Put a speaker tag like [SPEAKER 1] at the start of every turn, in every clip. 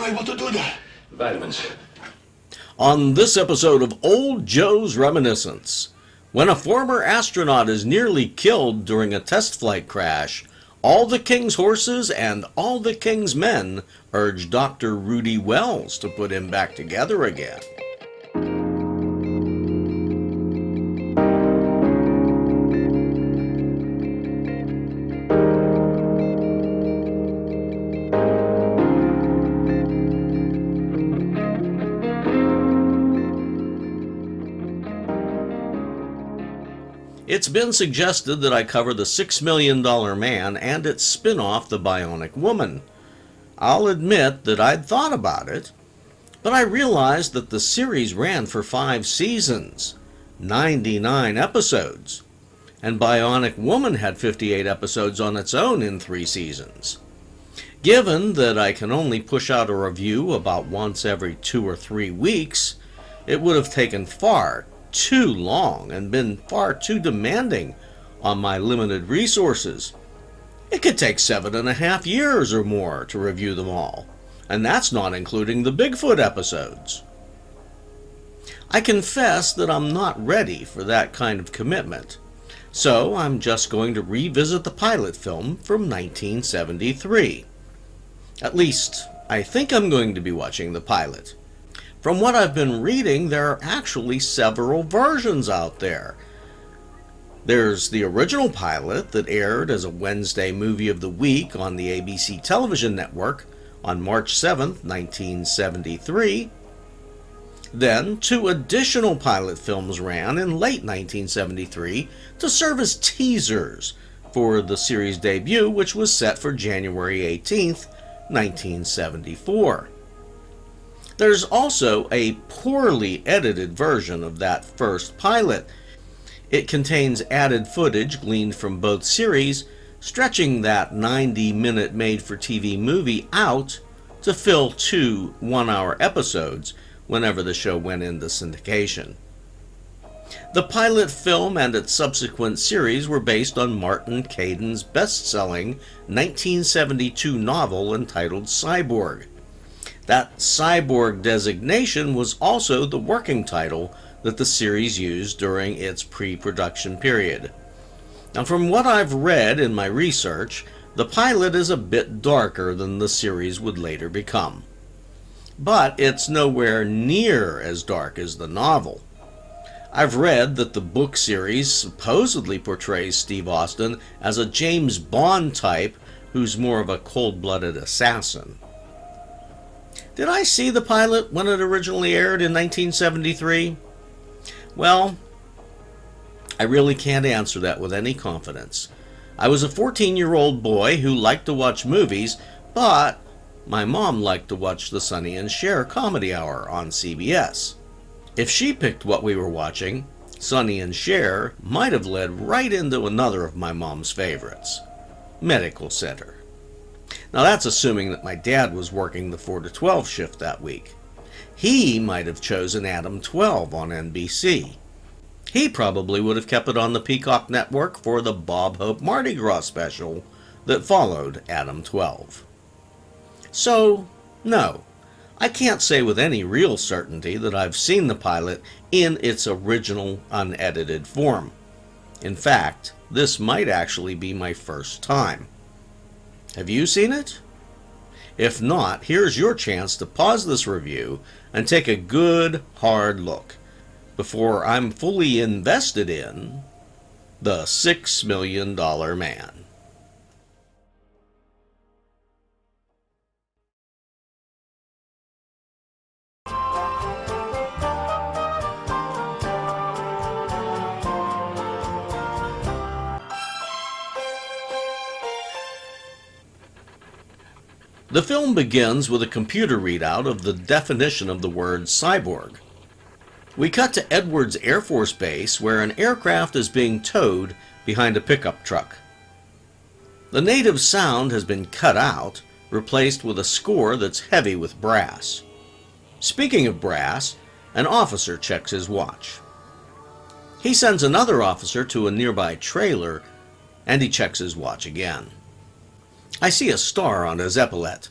[SPEAKER 1] able to do that?
[SPEAKER 2] Vitamins.
[SPEAKER 3] On this episode of Old Joe's Reminiscence, when a former astronaut is nearly killed during a test flight crash, all the king's horses and all the king's men urge Dr. Rudy Wells to put him back together again. It's been suggested that I cover the $6 Million Man and its spin-off, The Bionic Woman. I'll admit that I'd thought about it, but I realized that the series ran for 5 seasons, 99 episodes, and Bionic Woman had 58 episodes on its own in 3 seasons. Given that I can only push out a review about once every 2 or 3 weeks, it would have taken far too long and been far too demanding on my limited resources. It could take 7.5 years or more to review them all, and that's not including the Bigfoot episodes. I confess that I'm not ready for that kind of commitment, so I'm just going to revisit the pilot film from 1973. At least, I think I'm going to be watching the pilot. From what I've been reading, there are actually several versions out there. There's the original pilot that aired as a Wednesday movie of the week on the ABC television network on March 7th, 1973. Then 2 additional pilot films ran in late 1973 to serve as teasers for the series debut, which was set for January 18th, 1974. There's also a poorly edited version of that first pilot. It contains added footage gleaned from both series, stretching that 90-minute made-for-TV movie out to fill 2 one-hour episodes whenever the show went into syndication. The pilot film and its subsequent series were based on Martin Caidin's best-selling 1972 novel entitled Cyborg. That cyborg designation was also the working title that the series used during its pre-production period. Now, from what I've read in my research, the pilot is a bit darker than the series would later become. But it's nowhere near as dark as the novel. I've read that the book series supposedly portrays Steve Austin as a James Bond type who's more of a cold-blooded assassin. Did I see the pilot when it originally aired in 1973? Well, I really can't answer that with any confidence. I was a 14-year-old boy who liked to watch movies, but my mom liked to watch the Sonny and Cher Comedy Hour on CBS. If she picked what we were watching, Sonny and Cher might have led right into another of my mom's favorites, Medical Center. Now that's assuming that my dad was working the 4 to 12 shift that week. He might have chosen Adam 12 on NBC. He probably would have kept it on the Peacock network for the Bob Hope Mardi Gras special that followed Adam 12. So, no, I can't say with any real certainty that I've seen the pilot in its original unedited form. In fact, this might actually be my first time. Have you seen it? If not, here's your chance to pause this review and take a good, hard look before I'm fully invested in The $6 Million Man. The film begins with a computer readout of the definition of the word cyborg. We cut to Edwards Air Force Base where an aircraft is being towed behind a pickup truck. The native sound has been cut out, replaced with a score that's heavy with brass. Speaking of brass, an officer checks his watch. He sends another officer to a nearby trailer, and he checks his watch again. I see a star on his epaulette.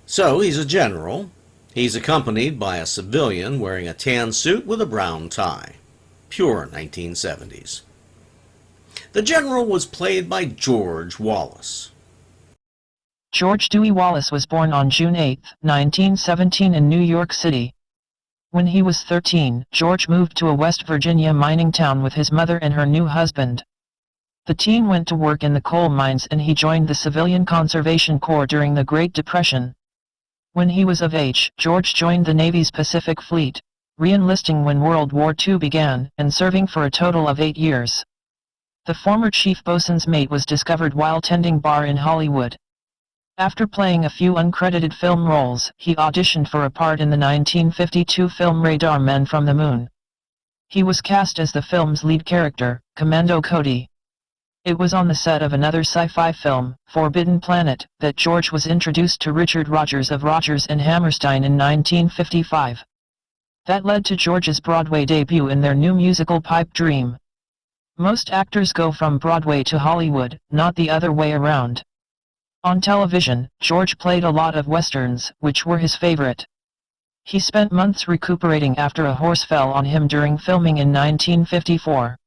[SPEAKER 3] So he's a general. He's accompanied by a civilian wearing a tan suit with a brown tie. Pure 1970s. The general was played by George Wallace.
[SPEAKER 1] George Dewey Wallace was born on June 8, 1917 in New York City. When he was 13, George moved to a West Virginia mining town with his mother and her new husband. The teen went to work in the coal mines and he joined the Civilian Conservation Corps during the Great Depression. When he was of age, George joined the Navy's Pacific Fleet, re-enlisting when World War II began, and serving for a total of 8 years. The former chief bosun's mate was discovered while tending bar in Hollywood. After playing a few uncredited film roles, he auditioned for a part in the 1952 film Radar Men from the Moon. He was cast as the film's lead character, Commando Cody. It was on the set of another sci-fi film, Forbidden Planet, that George was introduced to Richard Rodgers of Rodgers and Hammerstein in 1955. That led to George's Broadway debut in their new musical Pipe Dream. Most actors go from Broadway to Hollywood, not the other way around. On television, George played a lot of westerns, which were his favorite. He spent months recuperating after a horse fell on him during filming in 1954.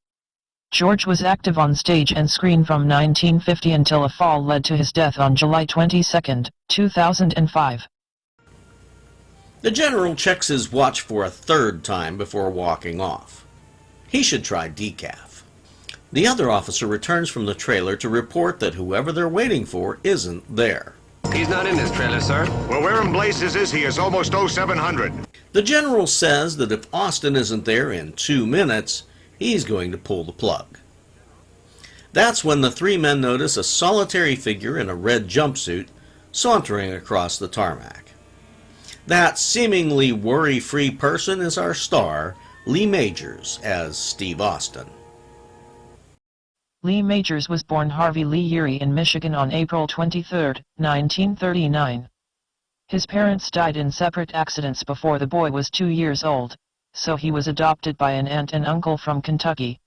[SPEAKER 1] George was active on stage and screen from 1950 until a fall led to his death on July 22, 2005.
[SPEAKER 3] The general checks his watch for a third time before walking off. He should try decaf. The other officer returns from the trailer to report that whoever they're waiting for isn't there.
[SPEAKER 2] He's not in this trailer, sir.
[SPEAKER 4] Well, where in blazes is he? It's almost 0700.
[SPEAKER 3] The general says that if Austin isn't there in 2 minutes, he's going to pull the plug. That's when the three men notice a solitary figure in a red jumpsuit sauntering across the tarmac. That seemingly worry-free person is our star, Lee Majors, as Steve Austin.
[SPEAKER 1] Lee Majors was born Harvey Lee Urey in Michigan on April 23, 1939. His parents died in separate accidents before the boy was 2 years old, so he was adopted by an aunt and uncle from Kentucky.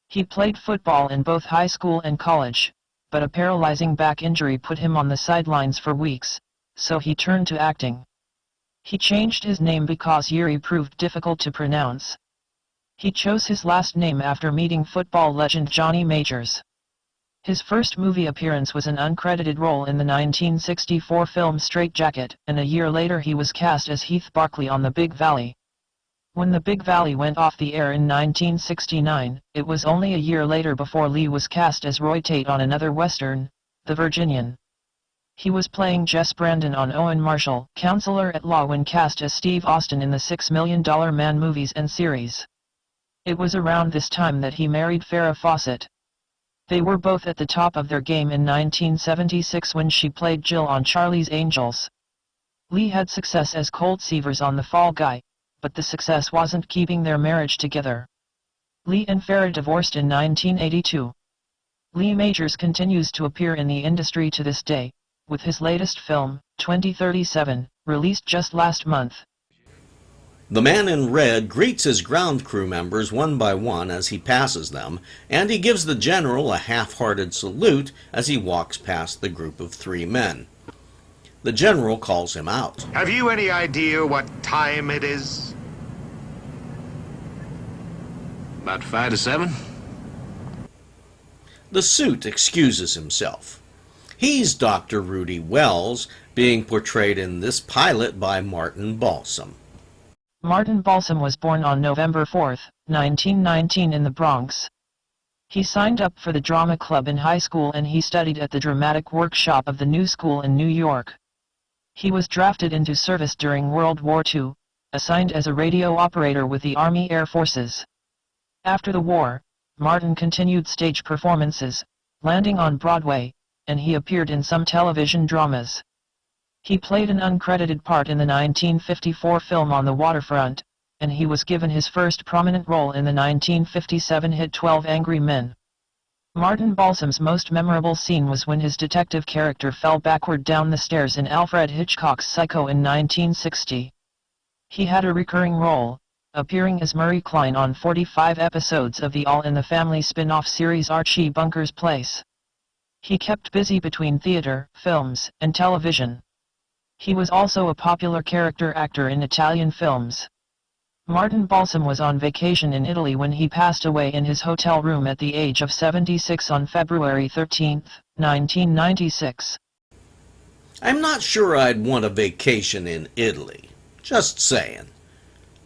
[SPEAKER 1] He played football in both high school and college, but a paralyzing back injury put him on the sidelines for weeks, so he turned to acting. He changed his name because Urey proved difficult to pronounce. He chose his last name after meeting football legend Johnny Majors. His first movie appearance was an uncredited role in the 1964 film Straight Jacket, and a year later he was cast as Heath Barkley on The Big Valley. When The Big Valley went off the air in 1969, it was only a year later before Lee was cast as Roy Tate on another western, The Virginian. He was playing Jess Brandon on Owen Marshall, Counselor at Law, when cast as Steve Austin in the $6 Million Man movies and series. It was around this time that he married Farrah Fawcett. They were both at the top of their game in 1976 when she played Jill on Charlie's Angels. Lee had success as Colt Seavers on The Fall Guy, but the success wasn't keeping their marriage together. Lee and Farrah divorced in 1982. Lee Majors continues to appear in the industry to this day, with his latest film, 2037, released just last month.
[SPEAKER 3] The man in red greets his ground crew members one by one as he passes them, and he gives the general a half-hearted salute as he walks past the group of three men. The general calls him out.
[SPEAKER 4] Have you any idea what time it is?
[SPEAKER 2] About 5 to 7.
[SPEAKER 3] The suit excuses himself. He's Dr. Rudy Wells, being portrayed in this pilot by Martin Balsam.
[SPEAKER 1] Martin Balsam was born on November 4, 1919 in the Bronx. He signed up for the drama club in high school and he studied at the dramatic workshop of the New School in New York. He was drafted into service during World War II, assigned as a radio operator with the Army Air Forces. After the war, Martin continued stage performances, landing on Broadway, and he appeared in some television dramas. He played an uncredited part in the 1954 film On the Waterfront, and he was given his first prominent role in the 1957 hit 12 Angry Men. Martin Balsam's most memorable scene was when his detective character fell backward down the stairs in Alfred Hitchcock's Psycho in 1960. He had a recurring role, appearing as Murray Klein on 45 episodes of the All in the Family spin-off series Archie Bunker's Place. He kept busy between theater, films, and television. He was also a popular character actor in Italian films. Martin Balsam was on vacation in Italy when he passed away in his hotel room at the age of 76 on February 13, 1996.
[SPEAKER 3] I'm not sure I'd want a vacation in Italy. Just saying.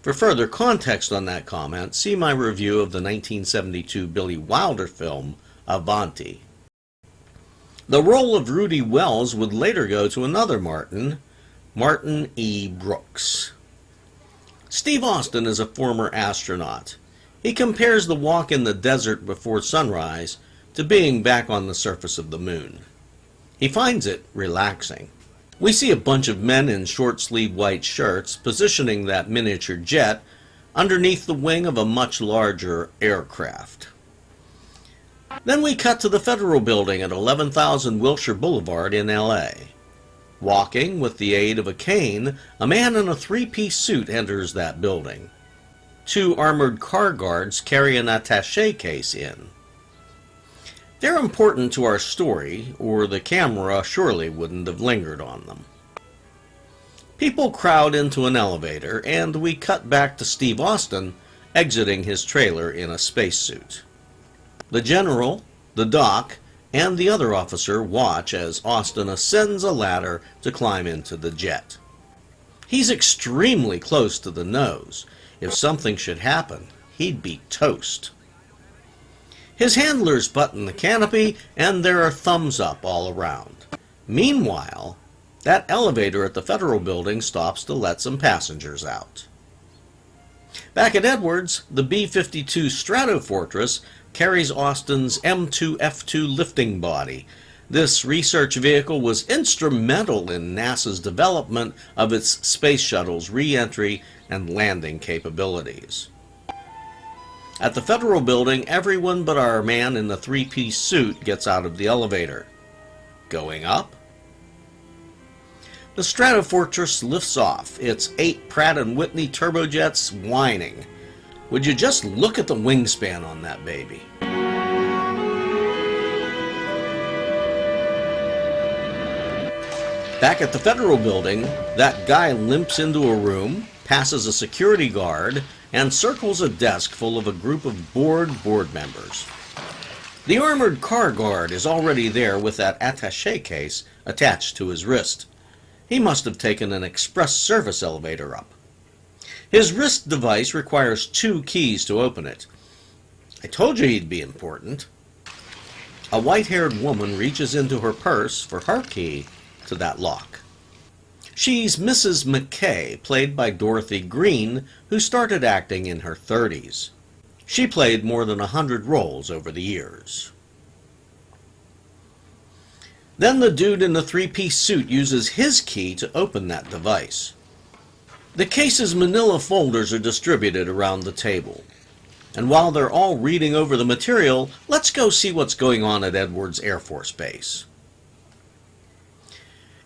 [SPEAKER 3] For further context on that comment, see my review of the 1972 Billy Wilder film, Avanti. The role of Rudy Wells would later go to another Martin, Martin E. Brooks. Steve Austin is a former astronaut. He compares the walk in the desert before sunrise to being back on the surface of the moon. He finds it relaxing. We see a bunch of men in short-sleeved white shirts positioning that miniature jet underneath the wing of a much larger aircraft. Then we cut to the Federal Building at 11,000 Wilshire Boulevard in L.A. Walking with the aid of a cane, a man in a three-piece suit enters that building. Two armored car guards carry an attaché case in. They're important to our story, or the camera surely wouldn't have lingered on them. People crowd into an elevator, and we cut back to Steve Austin exiting his trailer in a spacesuit. The general, the doc, and the other officer watch as Austin ascends a ladder to climb into the jet. He's extremely close to the nose. If something should happen, he'd be toast. His handlers button the canopy, and there are thumbs up all around. Meanwhile, that elevator at the Federal Building stops to let some passengers out. Back at Edwards, the B-52 Stratofortress carries Austin's M2F2 lifting body. This research vehicle was instrumental in NASA's development of its space shuttle's re-entry and landing capabilities. At the Federal Building, everyone but our man in the three-piece suit gets out of the elevator. Going up? The Stratofortress lifts off, its 8 Pratt & Whitney turbojets whining. Would you just look at the wingspan on that baby? Back at the Federal Building, that guy limps into a room, passes a security guard, and circles a desk full of a group of bored board members. The armored car guard is already there with that attaché case attached to his wrist. He must have taken an express service elevator up. His wrist device requires 2 keys to open it. I told you he'd be important. A white-haired woman reaches into her purse for her key to that lock. She's Mrs. McKay, played by Dorothy Green, who started acting in her 30s. She played more than 100 roles over the years. Then the dude in the three-piece suit uses his key to open that device. The case's manila folders are distributed around the table. And while they're all reading over the material, let's go see what's going on at Edwards Air Force Base.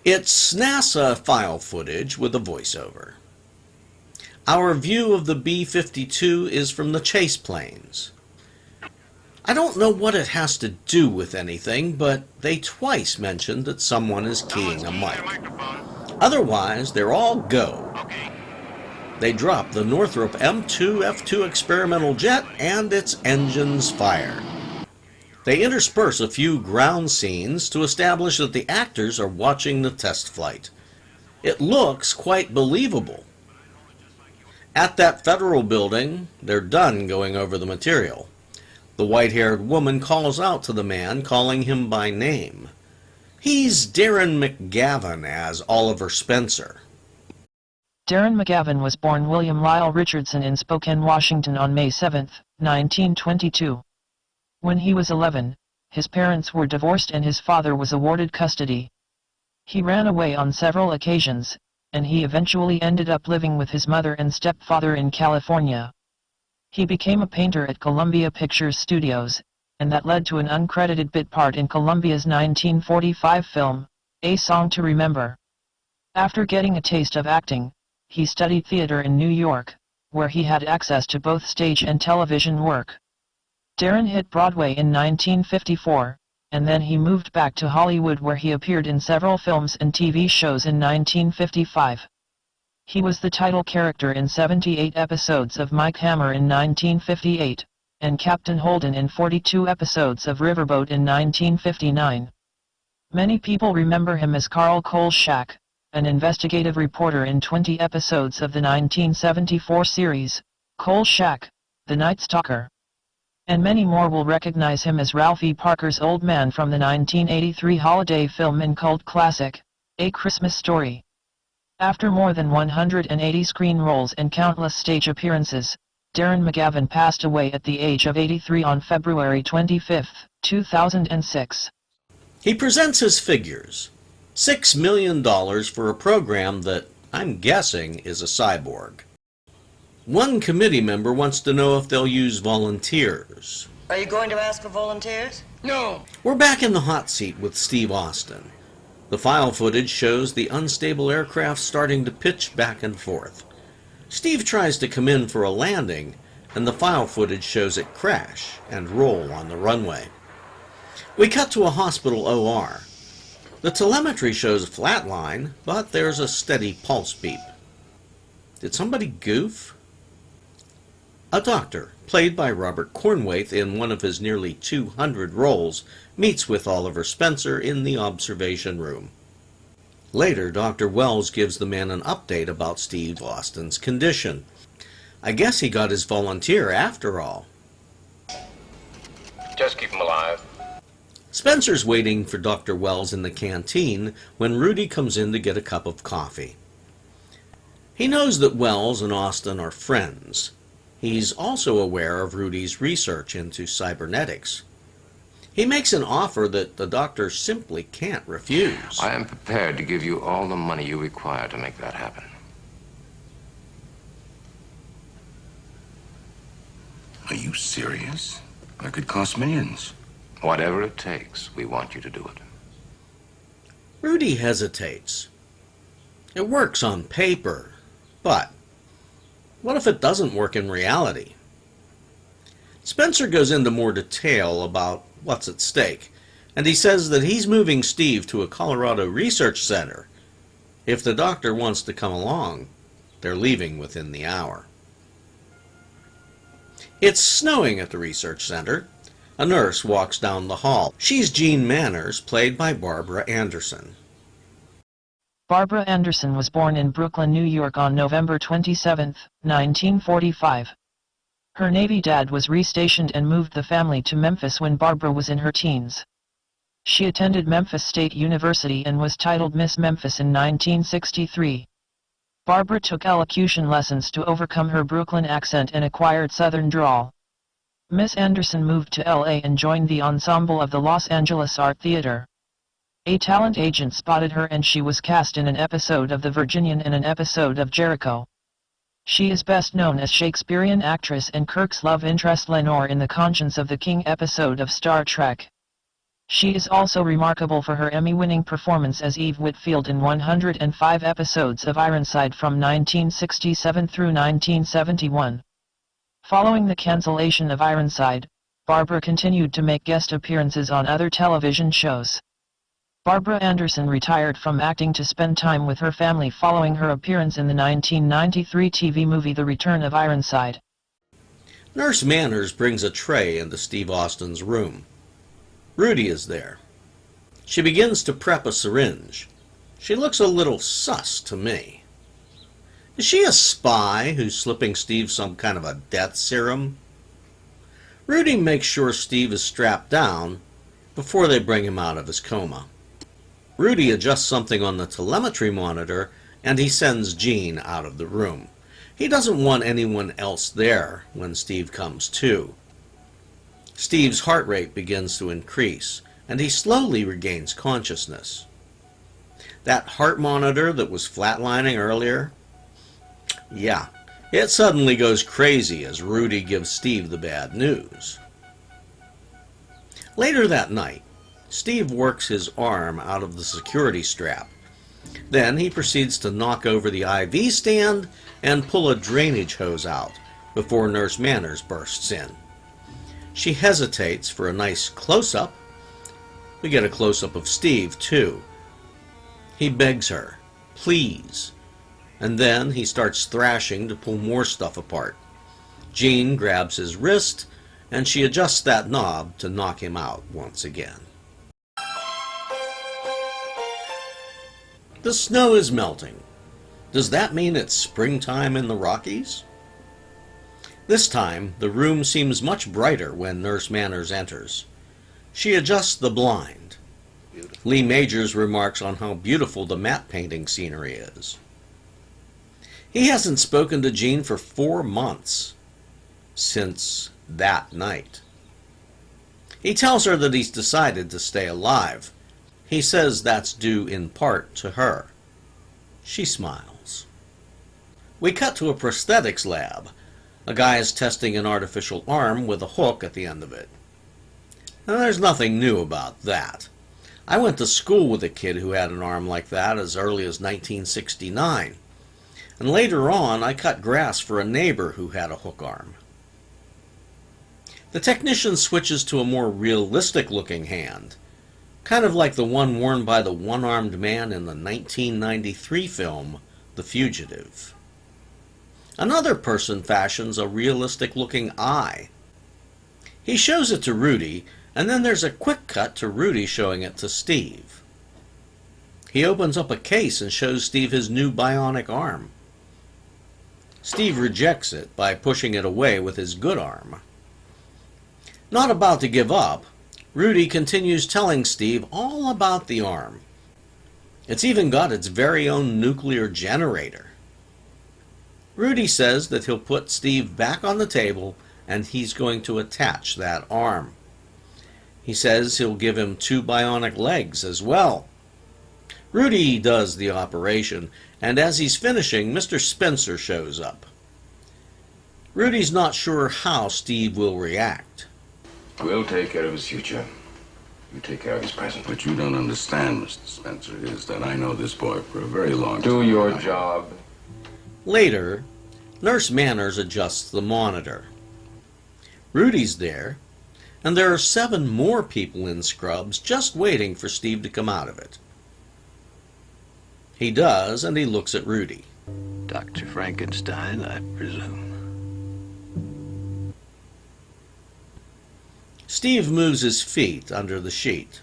[SPEAKER 3] It's NASA file footage with a voiceover. Our view of the B-52 is from the chase planes. I don't know what it has to do with anything, but they twice mentioned that someone is keying a mic. Otherwise, they're all go. They drop the Northrop M2F2 experimental jet and its engines fire. They intersperse a few ground scenes to establish that the actors are watching the test flight. It looks quite believable. At that Federal Building, they're done going over the material. The white-haired woman calls out to the man, calling him by name. He's Darren McGavin as Oliver Spencer.
[SPEAKER 1] Darren McGavin was born William Lyle Richardson in Spokane, Washington on May 7, 1922. When he was 11, his parents were divorced and his father was awarded custody. He ran away on several occasions, and he eventually ended up living with his mother and stepfather in California. He became a painter at Columbia Pictures Studios, and that led to an uncredited bit part in Columbia's 1945 film, A Song to Remember. After getting a taste of acting, he studied theater in New York, where he had access to both stage and television work. Darren hit Broadway in 1954, and then he moved back to Hollywood where he appeared in several films and TV shows in 1955. He was the title character in 78 episodes of Mike Hammer in 1958, and Captain Holden in 42 episodes of Riverboat in 1959. Many people remember him as Carl Kolchak, an investigative reporter in 20 episodes of the 1974 series, Kolchak, The Night Stalker. And many more will recognize him as Ralphie Parker's old man from the 1983 holiday film and cult classic, A Christmas Story. After more than 180 screen roles and countless stage appearances, Darren McGavin passed away at the age of 83 on February 25, 2006.
[SPEAKER 3] He presents his figures. $6 million for a program that, I'm guessing, is a cyborg. One committee member wants to know if they'll use volunteers.
[SPEAKER 5] Are you going to ask for volunteers?
[SPEAKER 2] No.
[SPEAKER 3] We're back in the hot seat with Steve Austin. The file footage shows the unstable aircraft starting to pitch back and forth. Steve tries to come in for a landing, and the file footage shows it crash and roll on the runway. We cut to a hospital OR. The telemetry shows a flatline, but there's a steady pulse beep. Did somebody goof? A doctor, played by Robert Cornwaith in one of his nearly 200 roles, meets with Oliver Spencer in the observation room. Later, Dr. Wells gives the man an update about Steve Austin's condition. I guess he got his volunteer after all.
[SPEAKER 2] Just keep him alive.
[SPEAKER 3] Spencer's waiting for Dr. Wells in the canteen when Rudy comes in to get a cup of coffee. He knows that Wells and Austin are friends. He's also aware of Rudy's research into cybernetics. He makes an offer that the doctor simply can't refuse.
[SPEAKER 6] I am prepared to give you all the money you require to make that happen.
[SPEAKER 7] Are you serious? That could cost millions.
[SPEAKER 6] Whatever it takes, we want you to do it.
[SPEAKER 3] Rudy hesitates. It works on paper, but what if it doesn't work in reality? Spencer goes into more detail about what's at stake, and he says that he's moving Steve to a Colorado research center. If the doctor wants to come along, they're leaving within the hour. It's snowing at the research center. A nurse walks down the hall. She's Jean Manners, played by Barbara Anderson.
[SPEAKER 1] Barbara Anderson was born in Brooklyn, New York on November 27, 1945. Her Navy dad was restationed and moved the family to Memphis when Barbara was in her teens. She attended Memphis State University and was titled Miss Memphis in 1963. Barbara took elocution lessons to overcome her Brooklyn accent and acquired Southern drawl. Miss Anderson moved to LA and joined the ensemble of the Los Angeles Art Theater. A talent agent spotted her and she was cast in an episode of The Virginian and an episode of Jericho. She is best known as Shakespearean actress and Kirk's love interest Lenore in the Conscience of the King episode of Star Trek. She is also remarkable for her Emmy-winning performance as Eve Whitfield in 105 episodes of Ironside from 1967 through 1971. Following the cancellation of Ironside, Barbara continued to make guest appearances on other television shows. Barbara Anderson retired from acting to spend time with her family following her appearance in the 1993 TV movie The Return of Ironside.
[SPEAKER 3] Nurse Manners brings a tray into Steve Austin's room. Rudy is there. She begins to prep a syringe. She looks a little sus to me. Is she a spy who's slipping Steve some kind of a death serum? Rudy makes sure Steve is strapped down before they bring him out of his coma. Rudy adjusts something on the telemetry monitor and he sends Jean out of the room. He doesn't want anyone else there when Steve comes to. Steve's heart rate begins to increase and he slowly regains consciousness. That heart monitor that was flatlining earlier, yeah, it suddenly goes crazy as Rudy gives Steve the bad news. Later that night, Steve works his arm out of the security strap. Then he proceeds to knock over the IV stand and pull a drainage hose out before Nurse Manners bursts in. She hesitates for a nice close-up, We get a close-up of Steve, too. He begs her, please, and then he starts thrashing to pull more stuff apart. Jean grabs his wrist, and she adjusts that knob to knock him out once again. The snow is melting. Does that mean it's springtime in the Rockies? This time, the room seems much brighter when Nurse Manners enters. She adjusts the blind. Lee Majors remarks on how beautiful the matte painting scenery is. He hasn't spoken to Jean for 4 months, since that night. He tells her that he's decided to stay alive. He says that's due in part to her. She smiles. We cut to a prosthetics lab. A guy is testing an artificial arm with a hook at the end of it. Now, there's nothing new about that. I went to school with a kid who had an arm like that as early as 1969. And later on, I cut grass for a neighbor who had a hook arm. The technician switches to a more realistic-looking hand, kind of like the one worn by the one-armed man in the 1993 film, The Fugitive. Another person fashions a realistic-looking eye. He shows it to Rudy, and then there's a quick cut to Rudy showing it to Steve. He opens up a case and shows Steve his new bionic arm. Steve rejects it by pushing it away with his good arm. Not about to give up, Rudy continues telling Steve all about the arm. It's even got its very own nuclear generator. Rudy says that he'll put Steve back on the table and he's going to attach that arm. He says he'll give him 2 bionic legs as well. Rudy does the operation, and as he's finishing, Mr. Spencer shows up. Rudy's not sure how Steve will react.
[SPEAKER 6] We'll take care of his future. You take care of his present.
[SPEAKER 7] What you don't understand, Mr. Spencer, is that I know this boy for a very long time.
[SPEAKER 6] Do your job.
[SPEAKER 3] Later, Nurse Manners adjusts the monitor. Rudy's there, and there are 7 more people in scrubs just waiting for Steve to come out of it. He does, and he looks at Rudy.
[SPEAKER 2] Dr. Frankenstein, I presume.
[SPEAKER 3] Steve moves his feet under the sheet.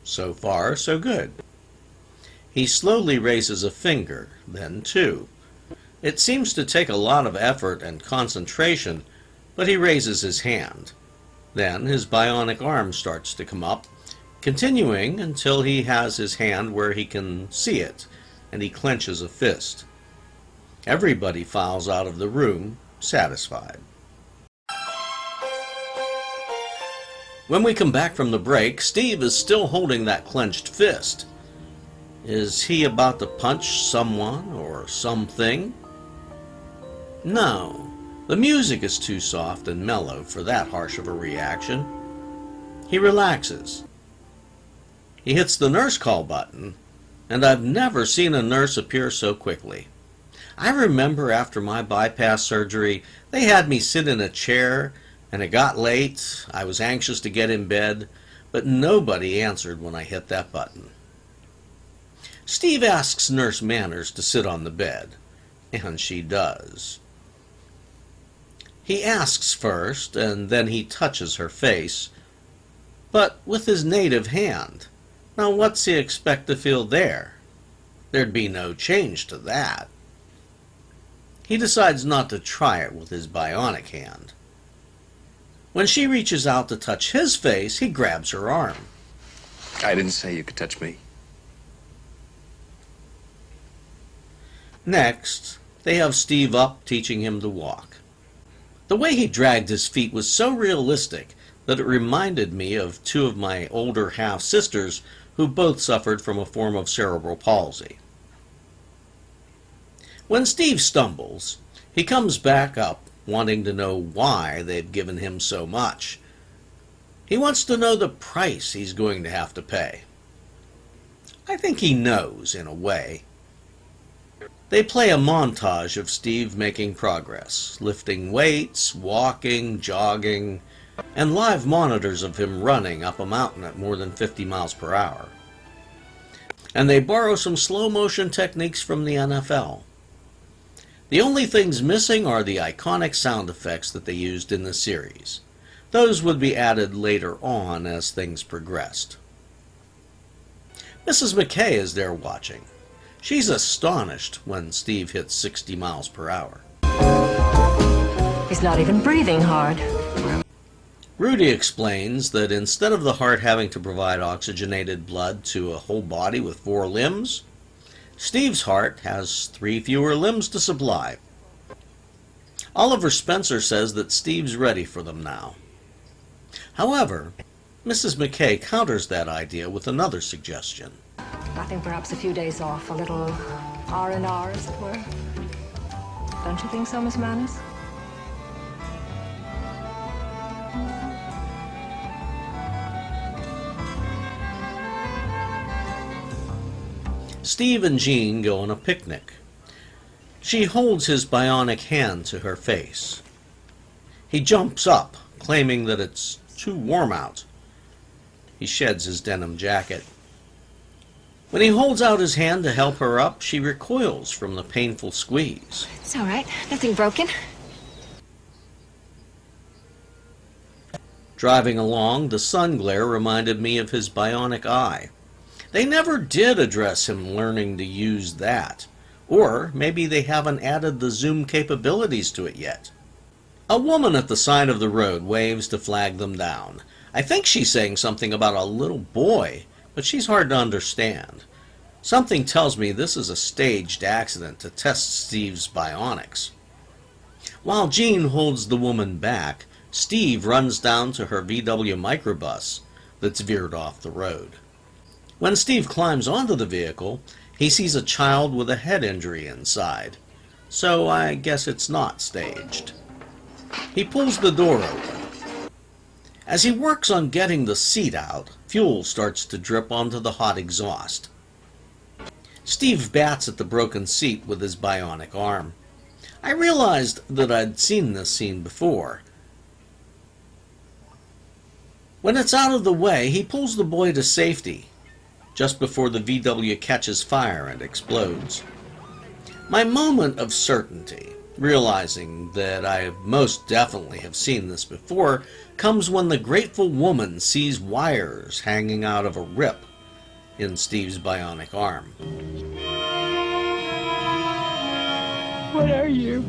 [SPEAKER 3] So far, so good. He slowly raises a finger, then 2. It seems to take a lot of effort and concentration, but he raises his hand. Then his bionic arm starts to come up, continuing until he has his hand where he can see it, and he clenches a fist. Everybody files out of the room, satisfied. When we come back from the break, Steve is still holding that clenched fist. Is he about to punch someone or something? No, the music is too soft and mellow for that harsh of a reaction. He relaxes. He hits the nurse call button, and I've never seen a nurse appear so quickly. I remember after my bypass surgery, they had me sit in a chair, and it got late. I was anxious to get in bed, but nobody answered when I hit that button. Steve asks Nurse Manners to sit on the bed, and she does. He asks first, and then he touches her face, but with his native hand. Now what's he expect to feel there? There'd be no change to that. He decides not to try it with his bionic hand. When she reaches out to touch his face, he grabs her arm.
[SPEAKER 2] I didn't say you could touch me.
[SPEAKER 3] Next, they have Steve up, teaching him to walk. The way he dragged his feet was so realistic that it reminded me of 2 of my older half-sisters who both suffered from a form of cerebral palsy. When Steve stumbles, he comes back up, wanting to know why they've given him so much. He wants to know the price he's going to have to pay. I think he knows, in a way. They play a montage of Steve making progress, lifting weights, walking, jogging. and live monitors of him running up a mountain at more than 50 miles per hour. And they borrow some slow motion techniques from the NFL. The only things missing are the iconic sound effects that they used in the series. Those would be added later on as things progressed. Mrs. McKay is there watching. She's astonished when Steve hits 60 miles per hour.
[SPEAKER 8] He's not even breathing hard.
[SPEAKER 3] Rudy explains that instead of the heart having to provide oxygenated blood to a whole body with 4 limbs, Steve's heart has 3 fewer limbs to supply. Oliver Spencer says that Steve's ready for them now. However, Mrs. McKay counters that idea with another suggestion.
[SPEAKER 8] I think perhaps a few days off, a little R&R, as it were. Don't you think so, Miss Manners?
[SPEAKER 3] Steve and Jean go on a picnic. She holds his bionic hand to her face. He jumps up, claiming that it's too warm out. He sheds his denim jacket. When he holds out his hand to help her up, she recoils from the painful squeeze.
[SPEAKER 8] It's all right. Nothing broken.
[SPEAKER 3] Driving along, the sun glare reminded me of his bionic eye. They never did address him learning to use that. Or maybe they haven't added the zoom capabilities to it yet. A woman at the side of the road waves to flag them down. I think she's saying something about a little boy, but she's hard to understand. Something tells me this is a staged accident to test Steve's bionics. While Jean holds the woman back, Steve runs down to her VW microbus that's veered off the road. When Steve climbs onto the vehicle, he sees a child with a head injury inside, so I guess it's not staged. He pulls the door open. As he works on getting the seat out, fuel starts to drip onto the hot exhaust. Steve bats at the broken seat with his bionic arm. I realized that I'd seen this scene before. When it's out of the way, he pulls the boy to safety, just before the VW catches fire and explodes. My moment of certainty, realizing that I most definitely have seen this before, comes when the grateful woman sees wires hanging out of a rip in Steve's bionic arm.
[SPEAKER 1] What are you?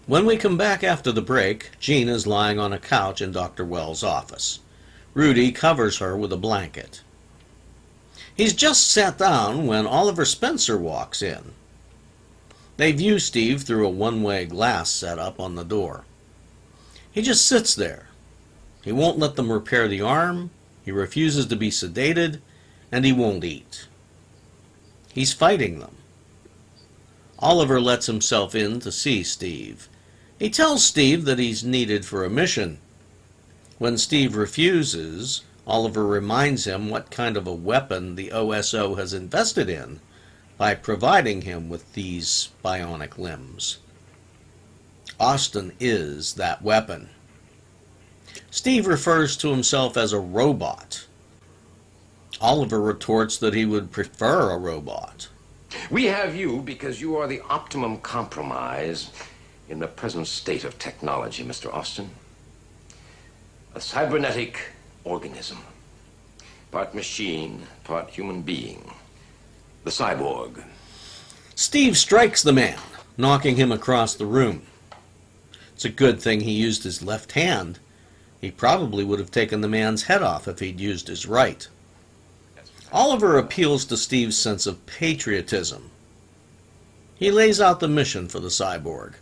[SPEAKER 3] When we come back after the break, Jean is lying on a couch in Dr. Wells' office. Rudy covers her with a blanket. He's just sat down when Oliver Spencer walks in. They view Steve through a one-way glass set up on the door. He just sits there. He won't let them repair the arm, he refuses to be sedated, and he won't eat. He's fighting them. Oliver lets himself in to see Steve. He tells Steve that he's needed for a mission. When Steve refuses, Oliver reminds him what kind of a weapon the OSO has invested in by providing him with these bionic limbs. Austin is that weapon. Steve refers to himself as a robot. Oliver retorts that he would prefer a robot.
[SPEAKER 6] We have you because you are the optimum compromise in the present state of technology, Mr. Austin. A cybernetic organism. Part machine, part human being. The cyborg.
[SPEAKER 3] Steve strikes the man, knocking him across the room. It's a good thing he used his left hand. He probably would have taken the man's head off if he'd used his right. Oliver appeals to Steve's sense of patriotism. He lays out the mission for the cyborg,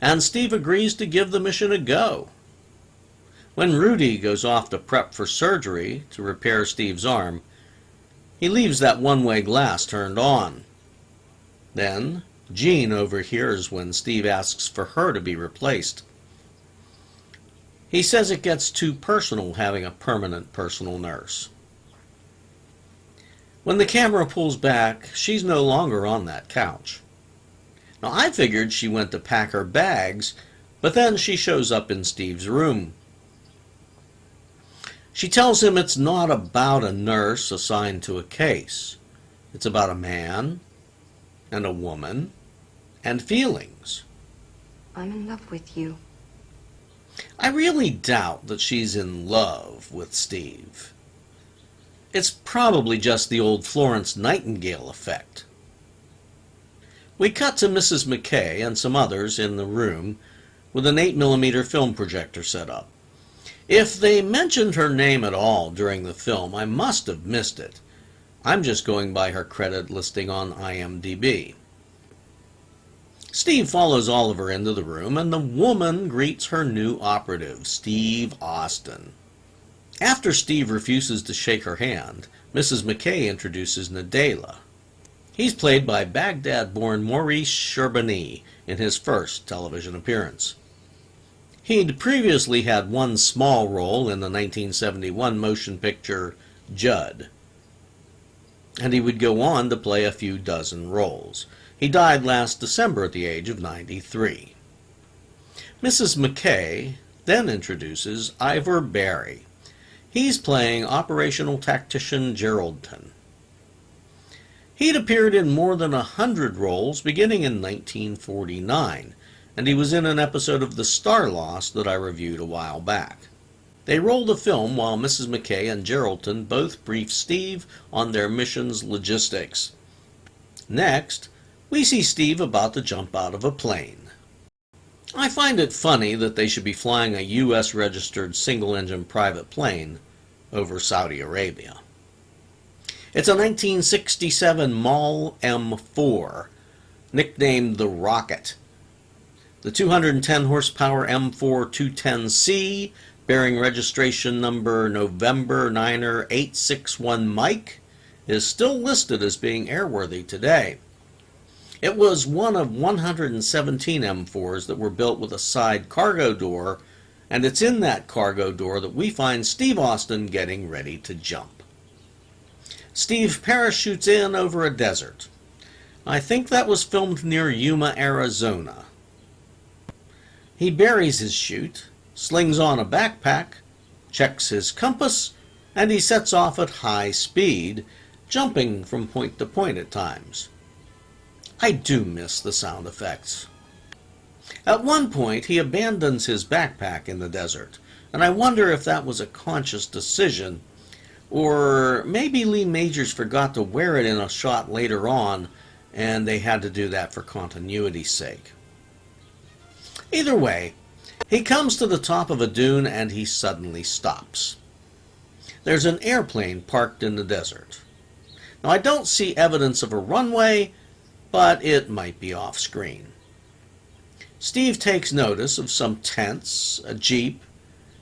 [SPEAKER 3] and Steve agrees to give the mission a go. When Rudy goes off to prep for surgery to repair Steve's arm, he leaves that one-way glass turned on. Then, Jean overhears when Steve asks for her to be replaced. He says it gets too personal having a permanent personal nurse. When the camera pulls back, she's no longer on that couch. Now, I figured she went to pack her bags, but then she shows up in Steve's room. She tells him it's not about a nurse assigned to a case. It's about a man and a woman and feelings.
[SPEAKER 8] I'm in love with you.
[SPEAKER 3] I really doubt that she's in love with Steve. It's probably just the old Florence Nightingale effect. We cut to Mrs. McKay and some others in the room with an 8mm film projector set up. If they mentioned her name at all during the film, I must have missed it. I'm just going by her credit listing on IMDb. Steve follows Oliver into the room, and the woman greets her new operative, Steve Austin. After Steve refuses to shake her hand, Mrs. McKay introduces Nadella. He's played by Baghdad-born Maurice Sherbani in his first television appearance. He'd previously had one small role in the 1971 motion picture Judd, and he would go on to play a few dozen roles. He died last December at the age of 93. Mrs. McKay then introduces Ivor Barry. He's playing operational tactician Geraldton. He'd appeared in more than 100 roles beginning in 1949, and he was in an episode of The Star Lost that I reviewed a while back. They rolled a film while Mrs. McKay and Geraldton both brief Steve on their mission's logistics. Next, we see Steve about to jump out of a plane. I find it funny that they should be flying a U.S.-registered single-engine private plane over Saudi Arabia. It's a 1967 Mal M4, nicknamed the Rocket. The 210-horsepower M4 210C, bearing registration number November Niner 861 Mike, is still listed as being airworthy today. It was one of 117 M4s that were built with a side cargo door, and it's in that cargo door that we find Steve Austin getting ready to jump. Steve parachutes in over a desert. I think that was filmed near Yuma, Arizona. He buries his chute, slings on a backpack, checks his compass, and he sets off at high speed, jumping from point to point at times. I do miss the sound effects. At one point, he abandons his backpack in the desert, and I wonder if that was a conscious decision, or maybe Lee Majors forgot to wear it in a shot later on, and they had to do that for continuity's sake. Either way, he comes to the top of a dune and he suddenly stops. There's an airplane parked in the desert. Now, I don't see evidence of a runway, but it might be off-screen. Steve takes notice of some tents, a jeep,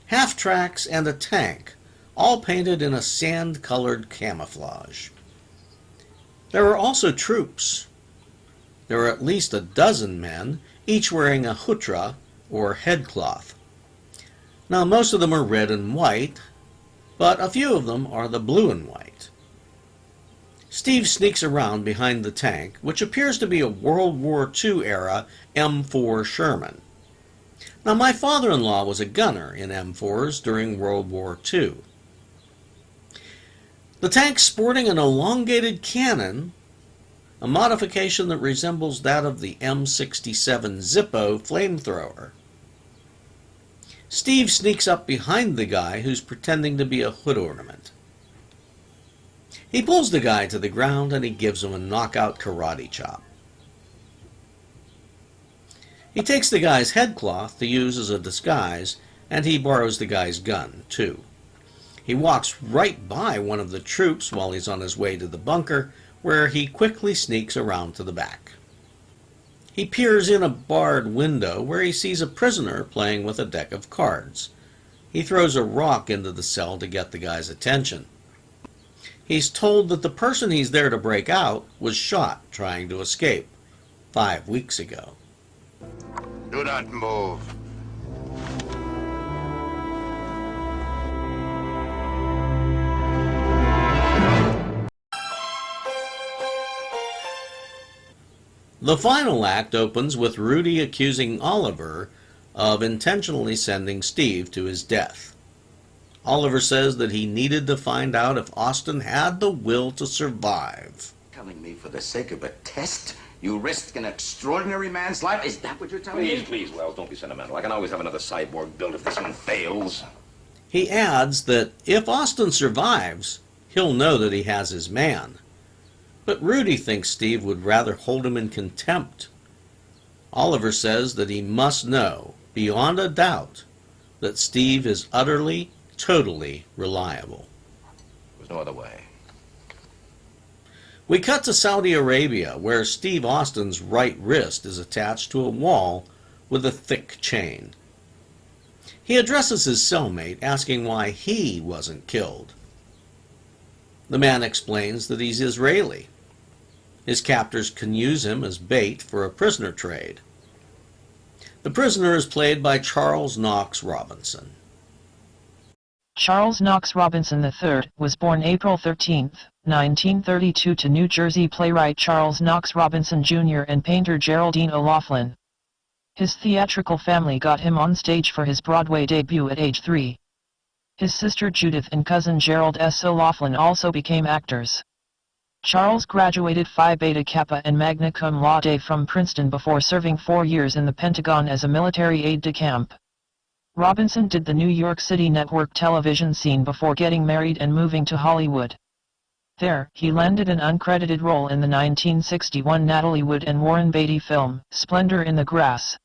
[SPEAKER 3] half-tracks, and a tank, all painted in a sand-colored camouflage. There are also troops. There are at least a dozen men, each wearing a hutra, or headcloth. Now, most of them are red and white, but a few of them are the blue and white. Steve sneaks around behind the tank, which appears to be a World War II era M4 Sherman. Now, my father-in-law was a gunner in M4s during World War II. The tank's sporting an elongated cannon, a modification that resembles that of the M67 Zippo flamethrower. Steve sneaks up behind the guy who's pretending to be a hood ornament. He pulls the guy to the ground and he gives him a knockout karate chop. He takes the guy's headcloth to use as a disguise, and he borrows the guy's gun, too. He walks right by one of the troops while he's on his way to the bunker, where he quickly sneaks around to the back. He peers in a barred window where he sees a prisoner playing with a deck of cards. He throws a rock into the cell to get the guy's attention. He's told that the person he's there to break out was shot trying to escape 5 weeks ago.
[SPEAKER 4] Do not move.
[SPEAKER 3] The final act opens with Rudy accusing Oliver of intentionally sending Steve to his death. Oliver says that he needed to find out if Austin had the will to survive.
[SPEAKER 7] Telling me for the sake of a test, you risked an extraordinary man's life? Is that what you're telling me?
[SPEAKER 6] Please, Wells, don't be sentimental. I can always have another cyborg built if this one fails.
[SPEAKER 3] He adds that if Austin survives, he'll know that he has his man. But Rudy thinks Steve would rather hold him in contempt. Oliver says that he must know, beyond a doubt, that Steve is utterly, totally reliable.
[SPEAKER 6] There's no other way.
[SPEAKER 3] We cut to Saudi Arabia, where Steve Austin's right wrist is attached to a wall with a thick chain. He addresses his cellmate, asking why he wasn't killed. The man explains that he's Israeli. His captors can use him as bait for a prisoner trade. The prisoner is played by Charles Knox Robinson.
[SPEAKER 1] Charles Knox Robinson III was born April 13, 1932 to New Jersey playwright Charles Knox Robinson Jr. and painter Geraldine O'Loughlin. His theatrical family got him on stage for his Broadway debut at age 3. His sister Judith and cousin Gerald S. O'Loughlin also became actors. Charles graduated Phi Beta Kappa and magna cum laude from Princeton before serving 4 years in the Pentagon as a military aide-de-camp. Robinson did the New York City network television scene before getting married and moving to Hollywood. There, he landed an uncredited role in the 1961 Natalie Wood and Warren Beatty film, Splendor in the Grass.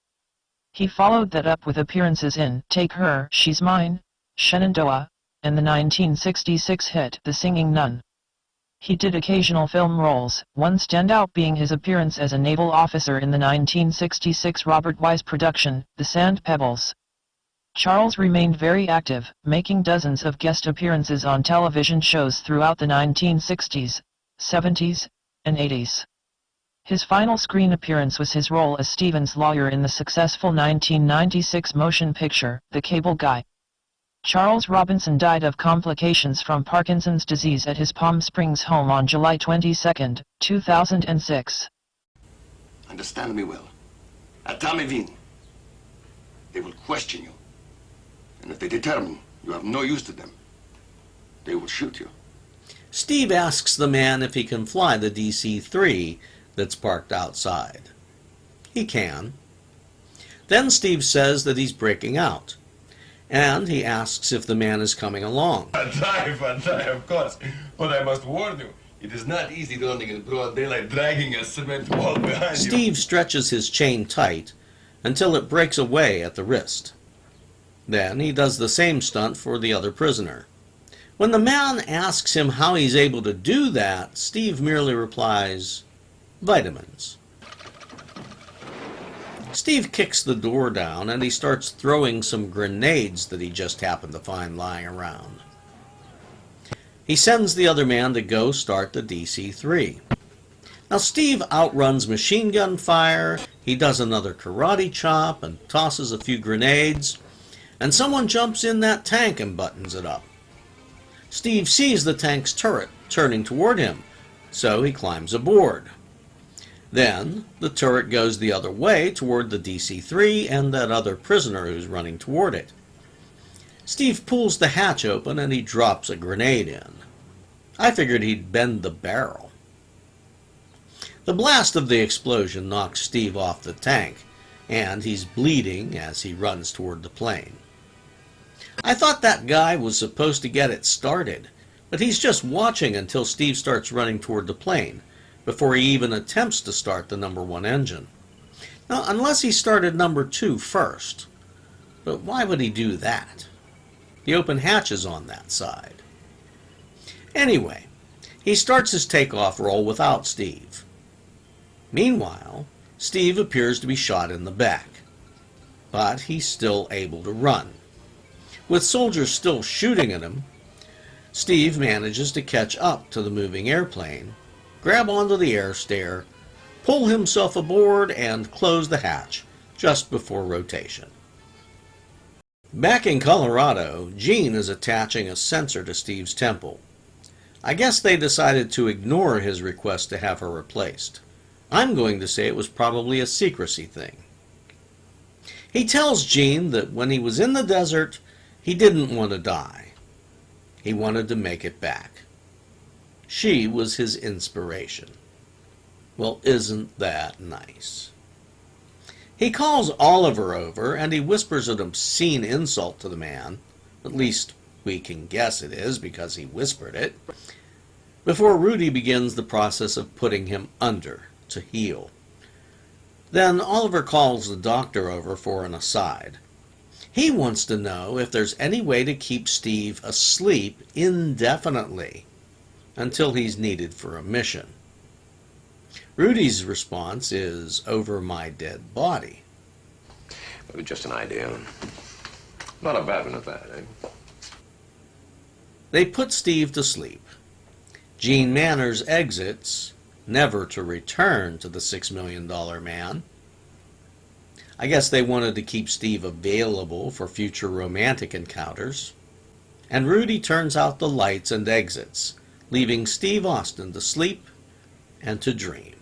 [SPEAKER 1] He followed that up with appearances in Take Her, She's Mine, Shenandoah, and the 1966 hit The Singing Nun. He did occasional film roles, one standout being his appearance as a naval officer in the 1966 Robert Wise production, The Sand Pebbles. Charles remained very active, making dozens of guest appearances on television shows throughout the 1960s, 70s, and 80s. His final screen appearance was his role as Stephen's lawyer in the successful 1996 motion picture, The Cable Guy. Charles Robinson died of complications from Parkinson's disease at his Palm Springs home on July 22, 2006.
[SPEAKER 7] Understand me well. At Tamivin, they will question you. And if they determine you have no use to them, they will shoot you.
[SPEAKER 3] Steve asks the man if he can fly the DC-3 that's parked outside. He can. Then Steve says that he's breaking out, and he asks if the man is coming along.
[SPEAKER 9] Drive, of course. But I must warn you, it is not easy running in broad daylight dragging a cement wall behind you.
[SPEAKER 3] Steve stretches his chain tight until it breaks away at the wrist. Then he does the same stunt for the other prisoner. When the man asks him how he's able to do that, Steve merely replies, "Vitamins." Steve kicks the door down and he starts throwing some grenades that he just happened to find lying around. He sends the other man to go start the DC-3. Now Steve outruns machine gun fire, he does another karate chop and tosses a few grenades, and someone jumps in that tank and buttons it up. Steve sees the tank's turret turning toward him, so he climbs aboard. Then, the turret goes the other way toward the DC-3 and that other prisoner who's running toward it. Steve pulls the hatch open and he drops a grenade in. I figured he'd bend the barrel. The blast of the explosion knocks Steve off the tank, and he's bleeding as he runs toward the plane. I thought that guy was supposed to get it started, but he's just watching until Steve starts running toward the plane, before he even attempts to start the number 1 engine. Now, unless he started number 2 first. But why would he do that? The open hatch is on that side. Anyway, he starts his takeoff roll without Steve. Meanwhile, Steve appears to be shot in the back, but he's still able to run. With soldiers still shooting at him, Steve manages to catch up to the moving airplane, grab onto the air stair, pull himself aboard, and close the hatch just before rotation. Back in Colorado, Jean is attaching a sensor to Steve's temple. I guess they decided to ignore his request to have her replaced. I'm going to say it was probably a secrecy thing. He tells Jean that when he was in the desert, he didn't want to die. He wanted to make it back. She was his inspiration. Well, isn't that nice? He calls Oliver over and he whispers an obscene insult to the man. At least we can guess it is because he whispered it. Before Rudy begins the process of putting him under to heal. Then Oliver calls the doctor over for an aside. He wants to know if there's any way to keep Steve asleep indefinitely until he's needed for a mission. Rudy's response is, "Over my dead body."
[SPEAKER 6] Maybe just an idea. Not a bad one at that, eh?
[SPEAKER 3] They put Steve to sleep. Gene Manners exits, never to return to the $6 million man. I guess they wanted to keep Steve available for future romantic encounters. And Rudy turns out the lights and exits, leaving Steve Austin to sleep and to dream.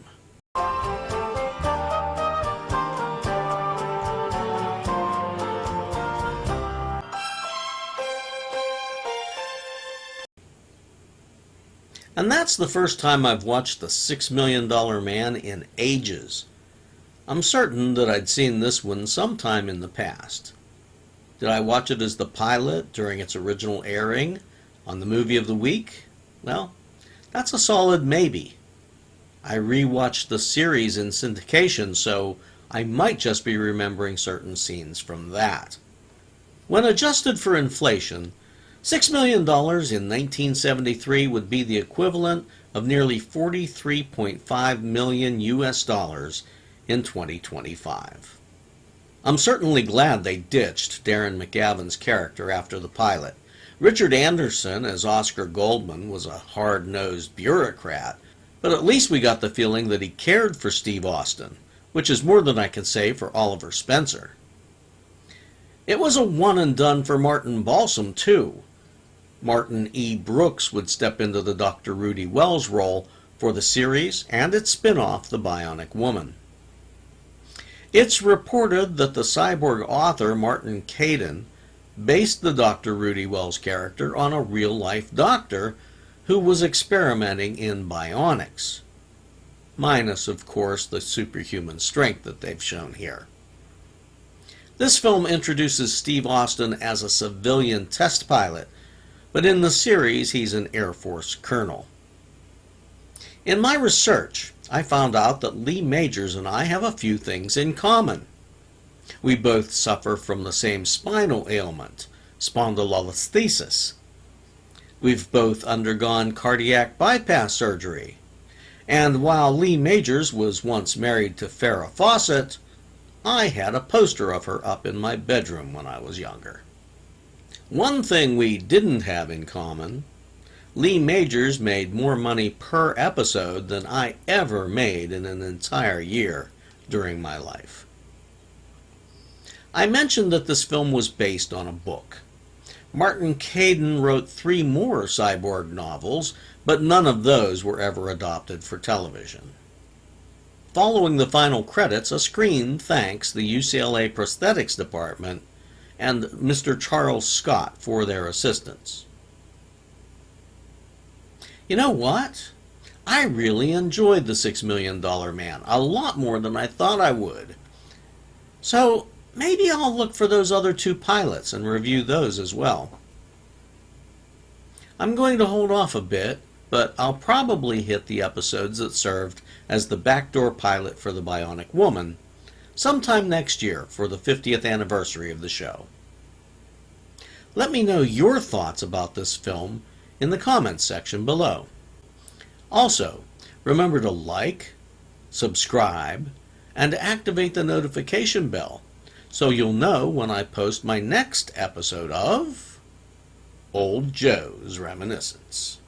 [SPEAKER 3] And that's the first time I've watched The $6 Million Man in ages. I'm certain that I'd seen this one sometime in the past. Did I watch it as the pilot during its original airing on the Movie of the Week? Well, that's a solid maybe. I rewatched the series in syndication, so I might just be remembering certain scenes from that. When adjusted for inflation, $6 million in 1973 would be the equivalent of nearly 43.5 million US dollars in 2025. I'm certainly glad they ditched Darren McGavin's character after the pilot. Richard Anderson as Oscar Goldman was a hard-nosed bureaucrat, but at least we got the feeling that he cared for Steve Austin, which is more than I can say for Oliver Spencer. It was a one and done for Martin Balsam, too. Martin E. Brooks would step into the Dr. Rudy Wells role for the series and its spin-off, The Bionic Woman. It's reported that the cyborg author Martin Caidin based the Dr. Rudy Wells character on a real-life doctor who was experimenting in bionics, minus, of course, the superhuman strength that they've shown here. This film introduces Steve Austin as a civilian test pilot, but in the series he's an Air Force colonel. In my research, I found out that Lee Majors and I have a few things in common. We both suffer from the same spinal ailment, spondylolisthesis. We've both undergone cardiac bypass surgery. And while Lee Majors was once married to Farrah Fawcett, I had a poster of her up in my bedroom when I was younger. One thing we didn't have in common, Lee Majors made more money per episode than I ever made in an entire year during my life. I mentioned that this film was based on a book. Martin Caidin wrote 3 more cyborg novels, but none of those were ever adopted for television. Following the final credits, a screen thanks the UCLA Prosthetics Department and Mr. Charles Scott for their assistance. You know what? I really enjoyed The $6 Million Man, a lot more than I thought I would. So maybe I'll look for those other 2 pilots and review those as well. I'm going to hold off a bit, but I'll probably hit the episodes that served as the backdoor pilot for The Bionic Woman sometime next year for the 50th anniversary of the show. Let me know your thoughts about this film in the comments section below. Also, remember to like, subscribe, and activate the notification bell so you'll know when I post my next episode of Old Joe's Reminiscence.